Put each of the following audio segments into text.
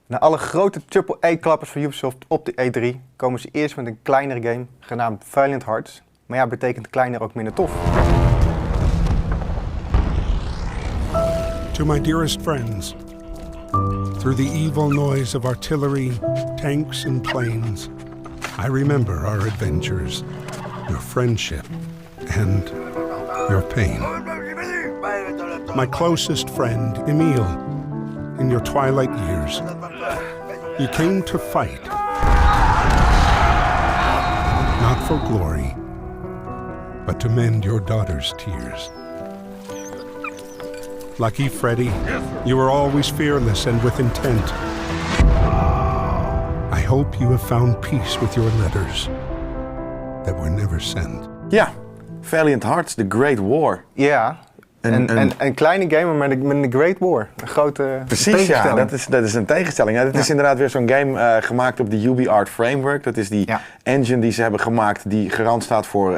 Na alle grote AAA-klappers van Ubisoft op de E3 komen ze eerst met een kleinere game genaamd Valiant Hearts. Maar ja, betekent kleiner ook minder tof. To my dearest friends, through the evil noise of artillery, tanks and planes, I remember our adventures, your friendship, and your pain. My closest friend, Emile, in your twilight years, you came to fight, not for glory, but to mend your daughter's tears. Lucky Freddy, you were always fearless and with intent. I hope you have found peace with your letters that were never sent. Ja, Valiant Hearts, The Great War. Ja, een kleine game met een Great War. Een grote tegenstelling. Ja, dat is een tegenstelling. Ja, dit is inderdaad weer zo'n game gemaakt op de UbiArt Framework. Dat is die engine die ze hebben gemaakt die garant staat voor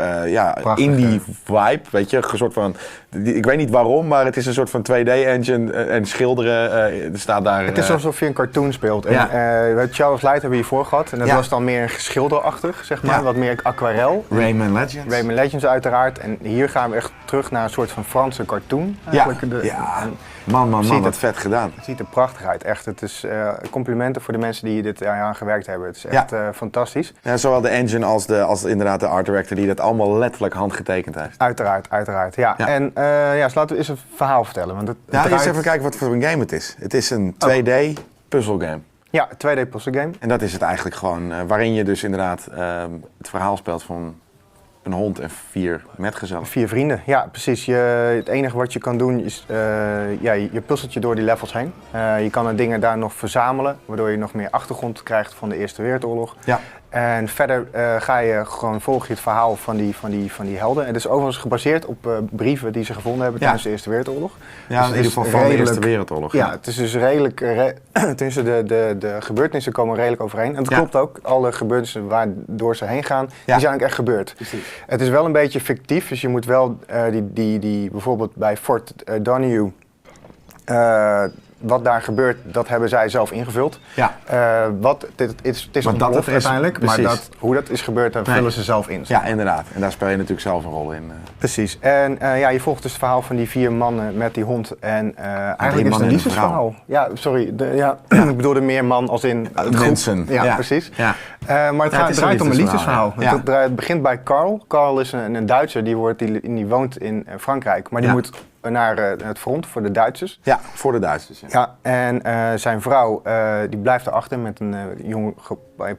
indie vibe. Weet je, een soort van... Ik weet niet waarom, maar het is een soort van 2D-engine en schilderen. Er staat daar... Het is alsof je een cartoon speelt. Ja. En Charles Light hebben we hiervoor gehad. En dat was dan meer schilderachtig, zeg maar. Ja. Wat meer aquarel. Rayman Legends. Rayman Legends uiteraard. En hier gaan we echt terug naar een soort van Franse cartoon. Man, wat vet gedaan. Het ziet er prachtig uit, echt. Het is complimenten voor de mensen die dit aan gewerkt hebben. Het is echt fantastisch. Ja, zowel de engine als inderdaad de art director die dat allemaal letterlijk handgetekend heeft. Uiteraard. Ja. En dus laten we eens een verhaal vertellen. Want eerst even kijken wat voor een game het is. Het is een 2D puzzelgame. Ja, 2D puzzelgame. En dat is het eigenlijk gewoon, waarin je dus inderdaad het verhaal speelt van een hond en 4 metgezellen. 4 vrienden, ja precies. Het enige wat je kan doen is, je puzzelt je door die levels heen. Je kan de dingen daar nog verzamelen, waardoor je nog meer achtergrond krijgt van de Eerste Wereldoorlog. Ja. En verder volg je het verhaal van die helden. Het is overigens gebaseerd op brieven die ze gevonden hebben tijdens de Eerste Wereldoorlog. Ja, dus in ieder geval van de Eerste Wereldoorlog. Ja, het is dus redelijk, de gebeurtenissen komen redelijk overeen. En dat klopt ook, alle gebeurtenissen waardoor ze heen gaan, die zijn ook echt gebeurd. Precies. Het is wel een beetje fictief, dus je moet wel die bijvoorbeeld bij Fort Donahue, wat daar gebeurt, dat hebben zij zelf ingevuld. Ja. Het is ontploft uiteindelijk, maar hoe dat is gebeurd, daar vullen ze zelf in. Ja, inderdaad. En daar speel je natuurlijk zelf een rol in. Precies. En je volgt dus het verhaal van die 4 mannen met die hond. En eigenlijk is het een liefdesverhaal. Ja, sorry. Ik bedoelde meer man als in mensen. Ja, precies. Ja. Maar het draait om een liefdesverhaal. Ja. Het begint bij Carl. Carl is een Duitser, die woont in Frankrijk. Maar die moet naar het front voor de Duitsers. Ja, voor de Duitsers. Ja, en zijn vrouw die blijft erachter met een jong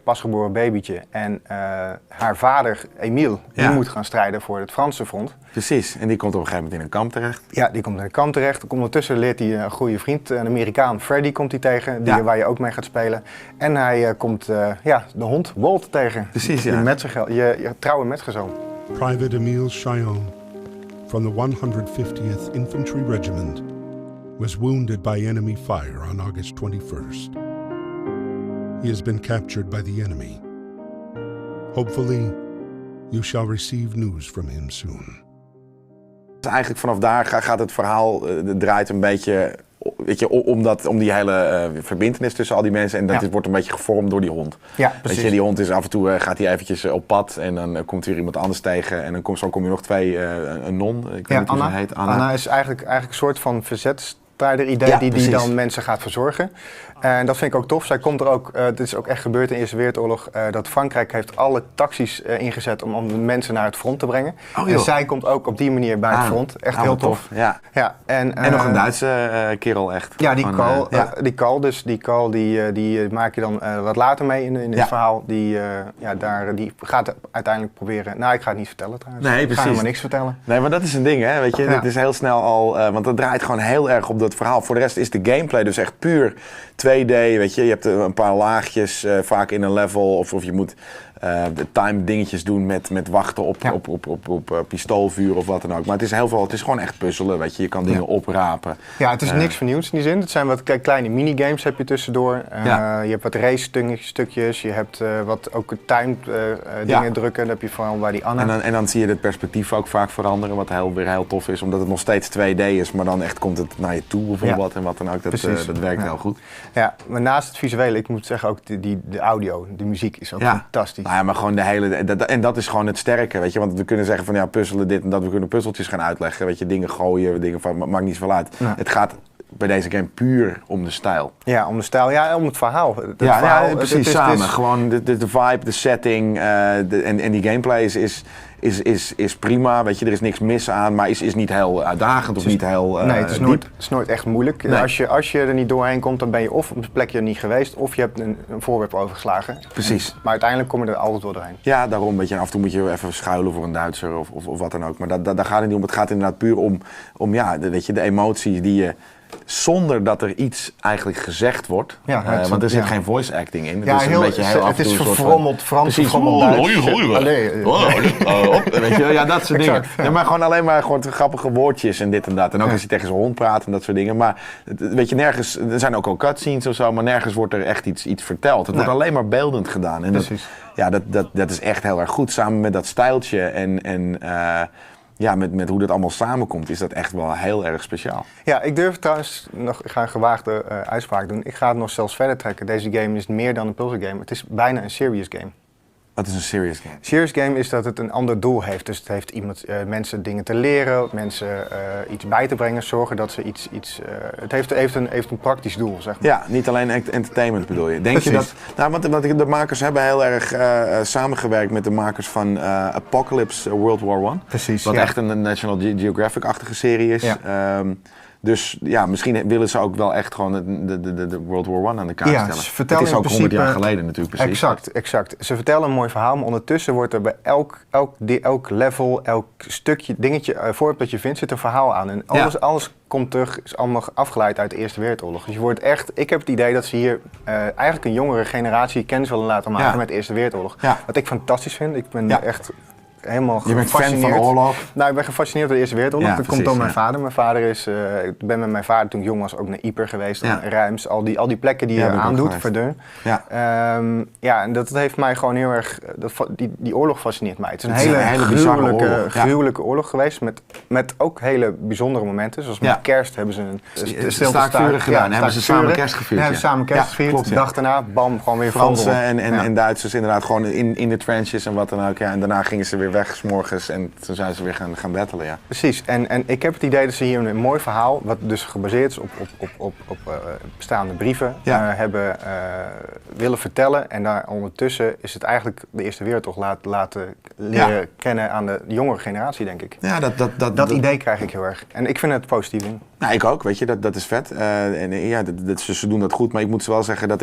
pasgeboren babytje. En haar vader, Emile, die moet gaan strijden voor het Franse front. Precies, en die komt op een gegeven moment in een kamp terecht. Ja, die komt in een kamp terecht. Ondertussen leert hij een goede vriend, een Amerikaan, Freddy, komt hij tegen, waar je ook mee gaat spelen. En hij komt de hond Walt tegen. Precies, je trouwe metgezel. Private Emile Chillon, from the 150th Infantry Regiment, was wounded by enemy fire on August 21st. He has been captured by the enemy. Hopefully, you shall receive news from him soon. Dus eigenlijk vanaf daar gaat het verhaal, draait een beetje, weet je, om die hele verbintenis tussen al die mensen. En dat wordt een beetje gevormd door die hond. Ja, precies. Weet je, die hond is af en toe gaat hij eventjes op pad en dan komt weer iemand anders tegen. En dan kom je nog 2, een non, ik weet niet hoe ze heet. Anna is eigenlijk een soort van verzetstrijder-idee die dan mensen gaat verzorgen. En dat vind ik ook tof. Zij komt er ook, het is ook echt gebeurd in de Eerste Wereldoorlog, dat Frankrijk heeft alle taxis ingezet om de mensen naar het front te brengen. En zij komt ook op die manier bij het front. Echt heel tof. Ja. En nog een Duitse kerel echt. Ja, die Carl, die maak je dan wat later mee in het verhaal. Die gaat uiteindelijk proberen, ik ga het niet vertellen trouwens. Nee, precies. Ik ga helemaal niks vertellen. Nee, maar dat is een ding, hè. Weet je, het is heel snel al, want het draait gewoon heel erg op dat verhaal. Voor de rest is de gameplay dus echt puur 2D, weet je. Je hebt een paar laagjes vaak in een level of je moet de time dingetjes doen met wachten op pistoolvuur of wat dan ook. Maar het is het is gewoon echt puzzelen, weet je. Je kan dingen oprapen. Ja, het is niks vernieuwds in die zin. Het zijn wat kleine minigames heb je tussendoor. Je hebt wat race stukjes, je hebt wat ook timed dingen drukken. Dan heb je vooral bij die Anna. En dan zie je het perspectief ook vaak veranderen, wat weer heel tof is. Omdat het nog steeds 2D is, maar dan echt komt het naar je toe bijvoorbeeld en wat dan ook. Dat werkt heel goed. Ja, maar naast het visuele, ik moet zeggen ook de audio, de muziek is ook fantastisch. Nou ja, maar gewoon de hele... En dat is gewoon het sterke, weet je. Want we kunnen zeggen van puzzelen dit en dat. We kunnen puzzeltjes gaan uitleggen, weet je. Dingen gooien, dingen van, maakt niet zoveel uit. Ja. Het gaat bij deze game puur om de stijl. Ja, om de stijl. Ja, om het verhaal. Ja, precies, samen. Gewoon de vibe, de setting en die gameplay is prima, weet je, er is niks mis aan, maar is niet heel uitdagend of niet heel nee, het is nooit echt moeilijk. Nee. Als je er niet doorheen komt, dan ben je of op een plekje niet geweest, of je hebt een voorwerp overgeslagen. Precies. Maar uiteindelijk kom je er altijd wel doorheen. Ja, daarom, weet je, af en toe moet je even schuilen voor een Duitser of wat dan ook. Maar daar gaat het niet om. Het gaat inderdaad puur om weet je, de emotie die je... Zonder dat er iets eigenlijk gezegd wordt. Ja, want er zit geen voice acting in. Ja, het is verfrommeld Frans, verfrommeld Duits. Weet je, ja, dat soort dingen. Ja, maar alleen maar grappige woordjes en dit en dat. En ook als je tegen zijn hond praat en dat soort dingen. Maar weet je, nergens, er zijn ook al cutscenes of zo, maar nergens wordt er echt iets verteld. Het wordt alleen maar beeldend gedaan. En dat is echt heel erg goed. Samen met dat stijltje en met hoe dat allemaal samenkomt, is dat echt wel heel erg speciaal. Ja, ik durf trouwens nog, ik ga een gewaagde uitspraak doen. Ik ga het nog zelfs verder trekken. Deze game is meer dan een puzzle game. Het is bijna een serious game. Wat is een serious game? Serious game is dat het een ander doel heeft. Dus het heeft mensen dingen te leren, mensen iets bij te brengen, zorgen dat ze iets het heeft een praktisch doel, zeg maar. Ja, niet alleen entertainment bedoel je. Denk je dat... Nou, want de makers hebben heel erg samengewerkt met de makers van Apocalypse World War I. Precies, wat echt een National Geographic-achtige serie is. Ja. Dus ja, misschien willen ze ook wel echt gewoon de World War I aan de kaart stellen. Het is ook 100 jaar geleden natuurlijk precies. Exact. Ze vertellen een mooi verhaal, maar ondertussen wordt er bij elk level, elk stukje, dingetje, voorwerp dat je vindt, zit een verhaal aan. En alles komt terug, is allemaal afgeleid uit de Eerste Wereldoorlog. Dus je wordt echt, ik heb het idee dat ze hier eigenlijk een jongere generatie kennis willen laten maken met de Eerste Wereldoorlog. Ja. Wat ik fantastisch vind. Ik ben echt... helemaal gefascineerd. Je bent fan van oorlog? Nou, ik ben gefascineerd door de Eerste Wereldoorlog. Dat komt door mijn vader. Mijn vader ik ben met mijn vader toen ik jong was ook naar Ypres geweest. Reims, al die plekken die je aandoet, Verdun. En dat heeft mij gewoon heel erg... Die oorlog fascineert mij. Het is een hele gruwelijke oorlog geweest. Met ook hele bijzondere momenten. Zoals met kerst hebben ze een staakvuren gedaan. Hebben ze samen kerst gevierd. Hebben samen kerst gevierd. De dag daarna, bam, gewoon weer Fransen en Duitsers inderdaad gewoon in de trenches en wat dan ook. En daarna gingen ze weer weg 's morgens en toen zijn ze weer gaan battelen, ja. Precies, en ik heb het idee dat ze hier een mooi verhaal, wat dus gebaseerd is op bestaande brieven, hebben willen vertellen. En daar ondertussen is het eigenlijk de Eerste Wereldoorlog laten leren kennen aan de jongere generatie, denk ik. Ja, dat idee krijg ik heel erg. En ik vind het positief in. Nou, ik ook, weet je, dat is vet. Ze doen dat goed, maar ik moet ze wel zeggen dat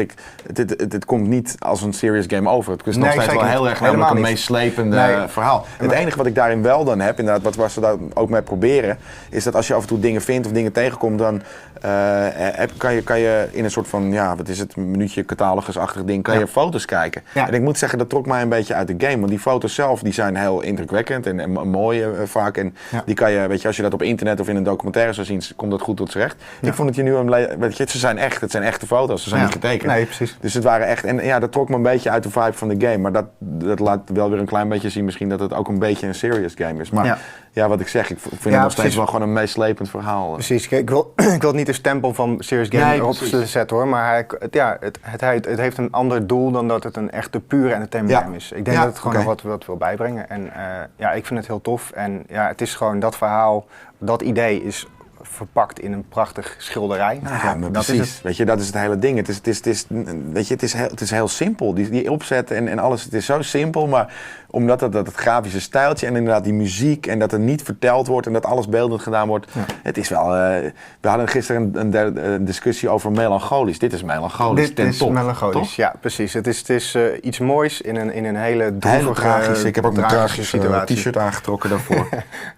het komt niet als een serious game over. Het is nog steeds wel heel erg namelijk een meeslepende verhaal. Het enige wat ik daarin wel dan heb, inderdaad, wat ze daar ook mee proberen, is dat als je af en toe dingen vindt of dingen tegenkomt, dan kan je in een soort van, een minuutje catalogus-achtig ding, kan je foto's kijken. Ja. En ik moet zeggen, dat trok mij een beetje uit de game, want die foto's zelf, die zijn heel indrukwekkend en mooi vaak. En die kan je, weet je, als je dat op internet of in een documentaire zou zien, komt dat goed tot z'n recht. Ja. Ik vond het je nu het zijn echte foto's, ze zijn niet getekend. Nee, precies. Dus het waren echt, en dat trok me een beetje uit de vibe van de game, maar dat laat wel weer een klein beetje zien misschien dat het ook een beetje een serious game is. Maar wat ik zeg, ik vind het nog steeds wel gewoon een meeslepend verhaal. Precies, ik wil het niet de stempel van serious game erop zetten hoor, maar het heeft een ander doel dan dat het een echte pure entertainment game is. Ik denk dat het gewoon nog wat wil bijbrengen en ik vind het heel tof en het is gewoon dat verhaal, dat idee is verpakt in een prachtig schilderij. Maar precies. Weet je, dat is het hele ding. Het is heel simpel. Die opzet en alles, het is zo simpel, maar omdat het grafische stijltje en inderdaad die muziek en dat er niet verteld wordt en dat alles beeldend gedaan wordt. Ja. Het is wel... we hadden gisteren een discussie over melancholisch. Dit is melancholisch. Dit is melancholisch, ja precies. Het is iets moois in een hele droevige, ik heb ook een tragische t-shirt aangetrokken daarvoor.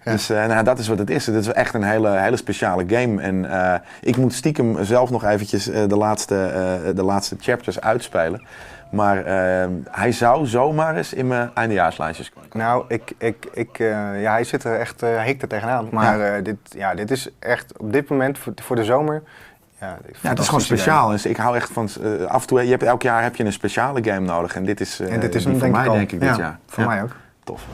Dus dat is wat het is. Het is echt een hele speciale speciale game. En ik moet stiekem zelf nog eventjes de laatste chapters uitspelen. Maar hij zou zomaar eens in mijn eindejaarslijstjes komen. Nou, hij zit er echt, hij hikt er tegenaan. Maar dit is echt op dit moment voor de zomer. Ja, het is gewoon speciaal. Dus ik hou echt van af en toe. Elk jaar heb je een speciale game nodig. En dit is, en dit is voor mij denk ik dit jaar. Voor mij ook. Tof.